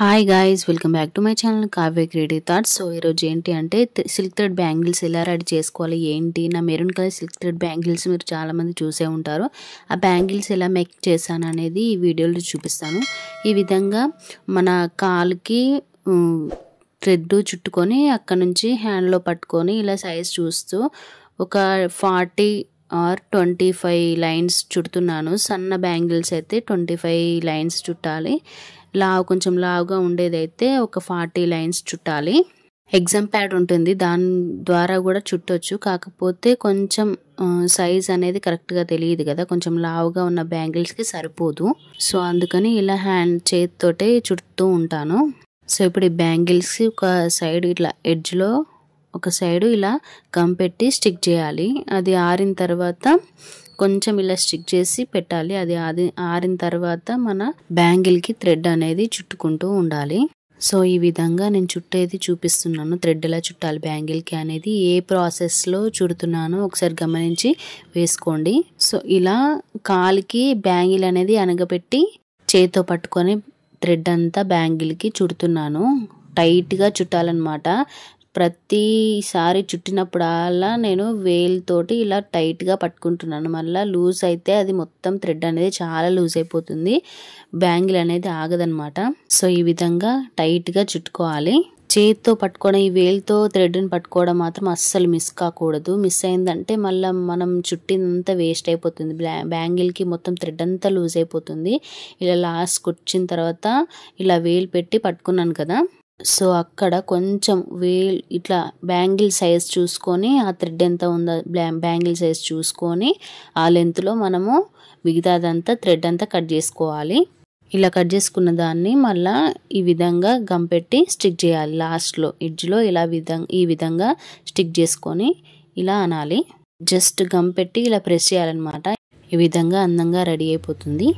Hi guys, welcome back to my channel Kavya creative thoughts. So ఈరోజు ఏంటి అంటే silk thread bangles ఎలా ready చేసుకోవాలి ఏంటి. నా maroon colour silk thread bangles మీరు చాలామంది చూసే ఉంటారు. ఆ బ్యాంగిల్స్ ఎలా మేక్ చేశాను అనేది ఈ వీడియోలో చూపిస్తాను. ఈ విధంగా మన కాలుకి థ్రెడ్ చుట్టుకొని అక్కడ నుంచి హ్యాండ్లో పట్టుకొని ఇలా సైజ్ చూస్తూ ఒక 40 or 25 లైన్స్ చుడుతున్నాను. సన్న బ్యాంగిల్స్ అయితే 25 లైన్స్ చుట్టాలి. కొంచెం లావుగా ఉండేదైతే ఒక 40 లైన్స్ చుట్టాలి. ఎగ్జామ్ ప్యాడ్ ఉంటుంది, దాని ద్వారా కూడా చుట్టొచ్చు. కాకపోతే కొంచెం సైజ్ అనేది కరెక్ట్గా తెలియదు కదా, కొంచెం లావుగా ఉన్న బ్యాంగిల్స్కి సరిపోదు. సో అందుకని ఇలా చేతితోటే చుడుతూ ఉంటాను. సో ఇప్పుడు ఈ బ్యాంగిల్స్కి ఒక సైడ్ ఇట్లా ఎడ్జ్లో ఒక సైడు ఇలా గమ్ పెట్టి స్టిక్ చేయాలి. అది ఆరిన తర్వాత కొంచెం ఇలా స్టిక్ చేసి పెట్టాలి. అది ఆరిన తర్వాత మన బ్యాంగిల్కి థ్రెడ్ అనేది చుట్టుకుంటూ ఉండాలి. సో ఈ విధంగా నేను చుట్టేది చూపిస్తున్నాను, థ్రెడ్ ఎలా చుట్టాలి బ్యాంగిల్కి అనేది. ఏ ప్రాసెస్లో చుడుతున్నానో ఒకసారి గమనించి వేసుకోండి. సో ఇలా కాలికి బ్యాంగిల్ అనేది అనగబెట్టి చేతితో పట్టుకొని థ్రెడ్ అంతా బ్యాంగిల్కి చుడుతున్నాను. టైట్గా చుట్టాలన్నమాట. ప్రతిసారి చుట్టినప్పుడల్లా నేను వేలుతోటి ఇలా టైట్గా పట్టుకుంటున్నాను. మళ్ళీ లూజ్ అయితే అది మొత్తం థ్రెడ్ అనేది చాలా లూజ్ అయిపోతుంది, బ్యాంగిల్ అనేది ఆగదనమాట. సో ఈ విధంగా టైట్గా చుట్టుకోవాలి. చేతితో పట్టుకోవడం, ఈ వేలుతో థ్రెడ్ని పట్టుకోవడం మాత్రం అస్సలు మిస్ కాకూడదు. మిస్ అయిందంటే మళ్ళీ మనం చుట్టినంతా వేస్ట్ అయిపోతుంది. బ్యాంగిల్కి మొత్తం థ్రెడ్ అంతా లూజ్ అయిపోతుంది. ఇలా లాస్ట్కి వచ్చిన తర్వాత ఇలా వేలు పెట్టి పట్టుకున్నాను కదా, సో అక్కడ కొంచెం ఇట్లా బ్యాంగిల్ సైజ్ చూసుకొని ఆ థ్రెడ్ ఎంత ఉందో బ్యాంగిల్ సైజ్ చూసుకొని ఆ లెంత్లో మనము మిగతాదంతా థ్రెడ్ అంతా కట్ చేసుకోవాలి. ఇలా కట్ చేసుకున్న దాన్ని మళ్ళీ ఈ విధంగా గమ్ పెట్టి స్టిక్ చేయాలి. లాస్ట్లో ఎడ్జ్లో ఈ విధంగా స్టిక్ చేసుకొని ఇలా అనాలి. జస్ట్ గమ్ పెట్టి ఇలా ప్రెస్ చేయాలన్నమాట. ఈ విధంగా అందంగా రెడీ అయిపోతుంది.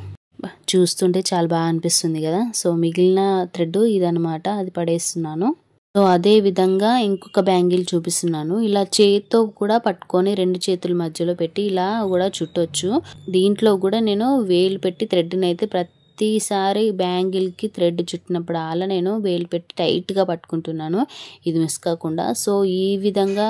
చూస్తుంటే చాలా బాగా అనిపిస్తుంది కదా. సో మిగిలిన థ్రెడ్ ఇదనమాట, అది పడేస్తున్నాను. సో అదే విధంగా ఇంకొక బ్యాంగిల్ చూపిస్తున్నాను. ఇలా చేతితో కూడా పట్టుకొని 2 చేతుల మధ్యలో పెట్టి ఇలా కూడా చుట్టొచ్చు. దీంట్లో కూడా నేను వేలు పెట్టి థ్రెడ్ని అయితే ప్రతిసారి బ్యాంగిల్కి థ్రెడ్ చుట్టినప్పుడు అలా నేను వేలు పెట్టి టైట్గా పట్టుకుంటున్నాను, ఇది మిస్ కాకుండా. సో ఈ విధంగా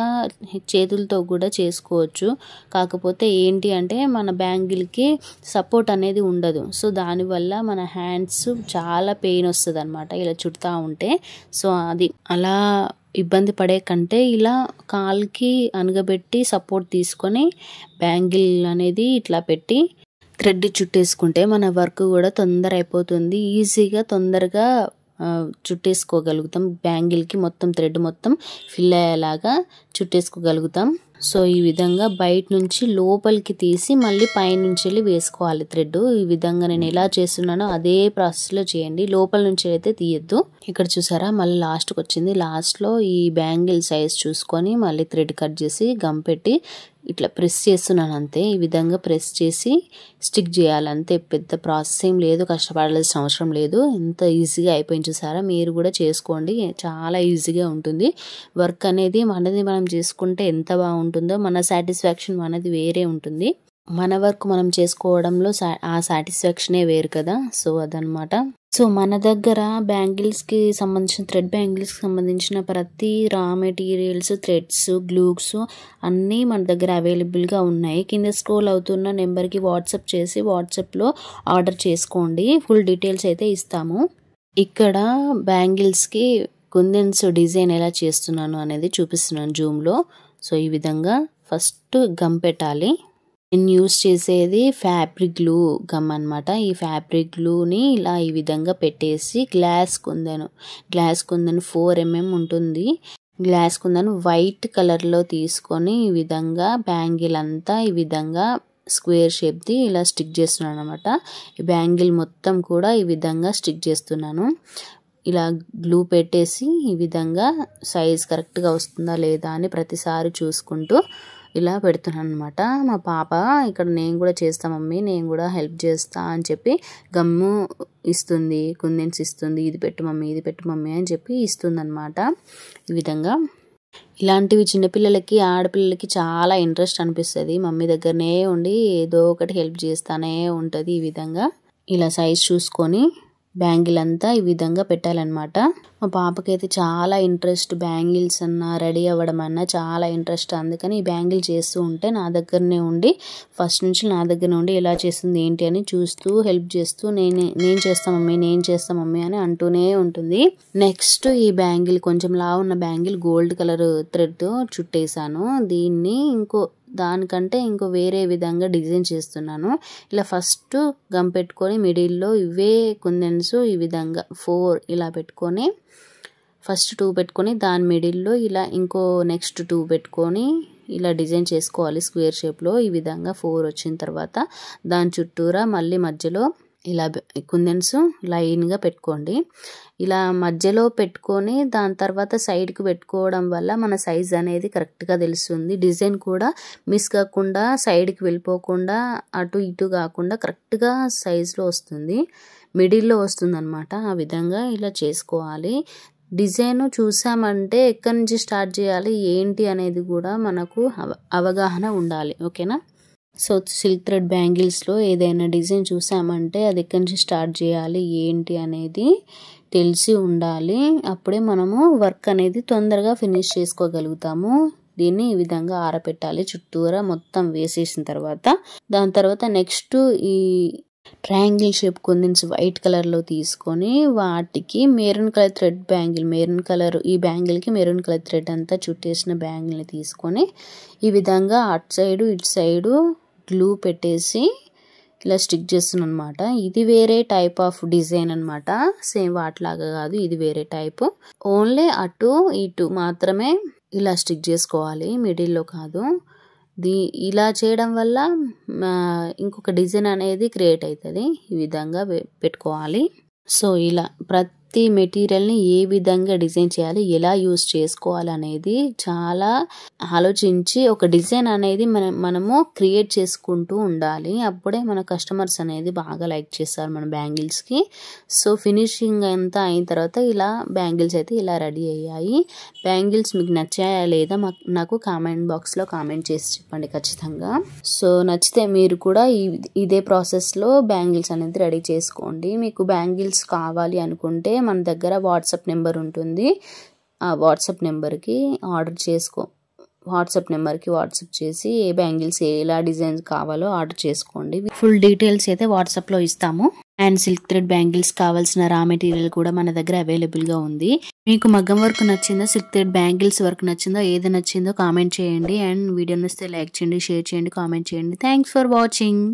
చేతులతో కూడా చేసుకోవచ్చు. కాకపోతే ఏంటి అంటే మన బ్యాంగిల్కి సపోర్ట్ అనేది ఉండదు. సో దానివల్ల మన హ్యాండ్స్ చాలా పెయిన్ వస్తుంది అనమాట ఇలా చుడతా ఉంటే. సో అది అలా ఇబ్బంది పడే కంటే ఇలా కాలుకి అనగబెట్టి సపోర్ట్ తీసుకొని బ్యాంగిల్ అనేది ఇట్లా పెట్టి థ్రెడ్ చుట్టేసుకుంటే మన వర్క్ కూడా తొందర అయిపోతుంది. ఈజీగా తొందరగా చుట్టేసుకోగలుగుతాం. బ్యాంగిల్కి మొత్తం థ్రెడ్ మొత్తం ఫిల్ అయ్యేలాగా చుట్టేసుకోగలుగుతాం. సో ఈ విధంగా బయట నుంచి లోపలికి తీసి మళ్ళీ పైనుంచి వెళ్ళి వేసుకోవాలి థ్రెడ్. ఈ విధంగా నేను ఎలా చేస్తున్నానో అదే ప్రాసెస్లో చేయండి. లోపల నుంచి అయితే తీయద్దు. ఇక్కడ చూసారా మళ్ళీ లాస్ట్కి వచ్చింది. లాస్ట్లో ఈ బ్యాంగిల్ సైజ్ చూసుకొని మళ్ళీ థ్రెడ్ కట్ చేసి గమ్ పెట్టి ఇట్లా ప్రెస్ చేస్తున్నాను అంతే. ఈ విధంగా ప్రెస్ చేసి స్టిక్ చేయాలి అంతే. పెద్ద ప్రాసెస్ ఏం లేదు, కష్టపడాల్సిన అవసరం లేదు. ఎంత ఈజీగా అయిపోయింది చూసారా. మీరు కూడా చేసుకోండి, చాలా ఈజీగా ఉంటుంది. వర్క్ అనేది మనం చేసుకుంటే ఎంత బాగుంటుందో, మన సాటిస్ఫాక్షన్ మనది వేరే ఉంటుంది. మన వర్క్ మనం చేసుకోవడంలో ఆ సాటిస్ఫాక్షనే వేరు కదా. సో అదనమాట. సో మన దగ్గర బ్యాంగిల్స్కి సంబంధించిన థ్రెడ్ బ్యాంగిల్స్కి సంబంధించిన ప్రతి రా మెటీరియల్స్, థ్రెడ్స్, గ్లూస్ అన్నీ మన దగ్గర అవైలబుల్గా ఉన్నాయి. కింద స్క్రోల్ అవుతున్న నెంబర్కి వాట్సాప్ చేసి వాట్సాప్లో ఆర్డర్ చేసుకోండి. ఫుల్ డీటెయిల్స్ అయితే ఇస్తాము. ఇక్కడ బ్యాంగిల్స్కి కుందన్స్ డిజైన్ ఎలా చేస్తున్నాను అనేది చూపిస్తున్నాను జూమ్లో. సో ఈ విధంగా ఫస్ట్ గమ్ పెట్టాలి. నేను యూస్ చేసేది ఫ్యాబ్రిక్ గ్లూ గమ్ అనమాట. ఈ ఫ్యాబ్రిక్ గ్లూని ఇలా ఈ విధంగా పెట్టేసి గ్లాస్ కుందను 4 mm ఉంటుంది. గ్లాస్ కుందను వైట్ కలర్లో తీసుకొని ఈ విధంగా బ్యాంగిల్ అంతా ఈ విధంగా స్క్వేర్ షేప్ది ఇలా స్టిక్ చేస్తున్నాను అనమాట. ఈ బ్యాంగిల్ మొత్తం కూడా ఈ విధంగా స్టిక్ చేస్తున్నాను. ఇలా గ్లూ పెట్టేసి ఈ విధంగా సైజ్ కరెక్ట్గా వస్తుందా లేదా అని ప్రతిసారి చూసుకుంటూ ఇలా పెడుతున్నాను అనమాట. మా పాప ఇక్కడ నేను కూడా చేస్తా మమ్మీ, నేను కూడా హెల్ప్ చేస్తా అని చెప్పి గమ్ము ఇస్తుంది, కుందన్స్ ఇస్తుంది. ఇది పెట్టు మమ్మీ అని చెప్పి ఇస్తుంది అనమాట. ఈ విధంగా ఇలాంటివి చిన్నపిల్లలకి, ఆడపిల్లలకి చాలా ఇంట్రెస్ట్ అనిపిస్తుంది. మమ్మీ దగ్గరనే ఉండి ఏదో ఒకటి హెల్ప్ చేస్తానే ఉంటుంది. ఈ విధంగా ఇలా సైజ్ చూసుకొని బ్యాంగిల్ అంతా ఈ విధంగా పెట్టాలన్నమాట. మా పాపకైతే చాలా ఇంట్రెస్ట్, బ్యాంగిల్స్ అన్నా రెడీ అవ్వడం అన్నా చాలా ఇంట్రెస్ట్. అందుకని ఈ బ్యాంగిల్ చేస్తూ ఉంటే నా దగ్గరనే ఉండి ఫస్ట్ నుంచి నా దగ్గరనే ఉండి ఎలా చేస్తుంది ఏంటి అని చూస్తూ హెల్ప్ చేస్తూ నేను చేస్తా మమ్మీ అని అంటూనే ఉంటుంది. నెక్స్ట్ ఈ బ్యాంగిల్ కొంచెం లావు ఉన్న బ్యాంగిల్ గోల్డ్ కలర్ థ్రెడ్ చుట్టేసాను. దీన్ని దానికంటే ఇంకో వేరే విధంగా డిజైన్ చేస్తున్నాను. ఇలా ఫస్ట్ గమ్ పెట్టుకొని మిడిల్లో ఇవే కుందన్స్ ఈ విధంగా 4 ఇలా పెట్టుకొని ఫస్ట్ 2 పెట్టుకొని దాని మిడిల్లో ఇలా ఇంకో నెక్స్ట్ 2 పెట్టుకొని ఇలా డిజైన్ చేసుకోవాలి స్క్వేర్ షేప్లో. ఈ విధంగా 4 వచ్చిన తర్వాత దాని చుట్టూరా మళ్ళీ మధ్యలో ఇలా కుందన్స్ లైన్గా పెట్టుకోండి. ఇలా మధ్యలో పెట్టుకొని దాని తర్వాత సైడ్కి పెట్టుకోవడం వల్ల మన సైజ్ అనేది కరెక్ట్గా తెలుస్తుంది. డిజైన్ కూడా మిస్ కాకుండా సైడ్కి వెళ్ళిపోకుండా అటు ఇటు కాకుండా కరెక్ట్గా సైజులో వస్తుంది, మిడిల్లో వస్తుంది అనమాట. ఆ విధంగా ఇలా చేసుకోవాలి. డిజైన్ చూసామంటే ఎక్కడి నుంచి స్టార్ట్ చేయాలి ఏంటి అనేది కూడా మనకు అవగాహన ఉండాలి. ఓకేనా? సో సిల్క్ థ్రెడ్ బ్యాంగిల్స్లో ఏదైనా డిజైన్ చూసామంటే అది ఎక్కడి నుంచి స్టార్ట్ చేయాలి ఏంటి అనేది తెలిసి ఉండాలి. అప్పుడే మనము వర్క్ అనేది తొందరగా ఫినిష్ చేసుకోగలుగుతాము. దీన్ని ఈ విధంగా ఆరబెట్టాలి చుట్టూరా మొత్తం వేసేసిన తర్వాత. దాని తర్వాత నెక్స్ట్ ఈ ట్రయాంగిల్ షేప్ కుందన్స్ వైట్ కలర్లో తీసుకొని వాటికి maroon colour thread bangle, maroon colour ఈ బ్యాంగిల్కి మెరూన్ కలర్ థ్రెడ్ అంతా చుట్టేసిన బ్యాంగిల్ని తీసుకొని ఈ విధంగా అటు సైడు ఇటు సైడు గ్లూ పెట్టేసి ఇలా స్టిక్ చేస్తున్నాను అనమాట. ఇది వేరే టైప్ ఆఫ్ డిజైన్ అనమాట, సేమ్ వాటిలాగా కాదు, ఇది వేరే టైప్. ఓన్లీ అటు ఇటు మాత్రమే ఇలా స్టిక్ చేసుకోవాలి, మిడిల్లో కాదు. ఇలా చేయడం వల్ల ఇంకొక డిజైన్ అనేది క్రియేట్ అవుతుంది. ఈ విధంగా పెట్టుకోవాలి. సో ఇలా ప్రతి మెటీరియల్ని ఏ విధంగా డిజైన్ చేయాలి, ఎలా యూస్ చేసుకోవాలి అనేది చాలా ఆలోచించి ఒక డిజైన్ అనేది మనము క్రియేట్ చేసుకుంటూ ఉండాలి. అప్పుడే మన కస్టమర్స్ అనేది బాగా లైక్ చేస్తారు మన బ్యాంగిల్స్కి. సో ఫినిషింగ్ అంతా అయిన తర్వాత ఇలా బ్యాంగిల్స్ అయితే ఇలా రెడీ అయ్యాయి. బ్యాంగిల్స్ మీకు నచ్చాయా లేదా నాకు కామెంట్ బాక్స్లో కామెంట్ చేసి చెప్పండి ఖచ్చితంగా. సో నచ్చితే మీరు కూడా ఇదే ప్రాసెస్లో బ్యాంగిల్స్ అనేది రెడీ చేసుకోండి. మీకు బ్యాంగిల్స్ కావాలి అనుకుంటే మన దగ్గర వాట్సాప్ నెంబర్ ఉంటుంది. ఆ వాట్సాప్ నెంబర్కి వాట్సాప్ చేసి ఏ బ్యాంగిల్స్ ఎలా డిజైన్స్ కావాలో ఆర్డర్ చేసుకోండి. ఫుల్ డీటెయిల్స్ అయితే వాట్సాప్లో ఇస్తాము. అండ్ సిల్క్ థ్రెడ్ బ్యాంగిల్స్ కావాల్సిన రా మెటీరియల్ కూడా మన దగ్గర అవైలబుల్గా ఉంది. మీకు మగ్గం వర్క్ నచ్చిందో, సిల్క్ థ్రెడ్ బ్యాంగిల్స్ వర్క్ నచ్చిందో, ఏది నచ్చిందో కామెంట్ చేయండి. అండ్ వీడియో నచ్చితే లైక్ చేయండి, షేర్ చేయండి, కామెంట్ చేయండి. Thanks for watching.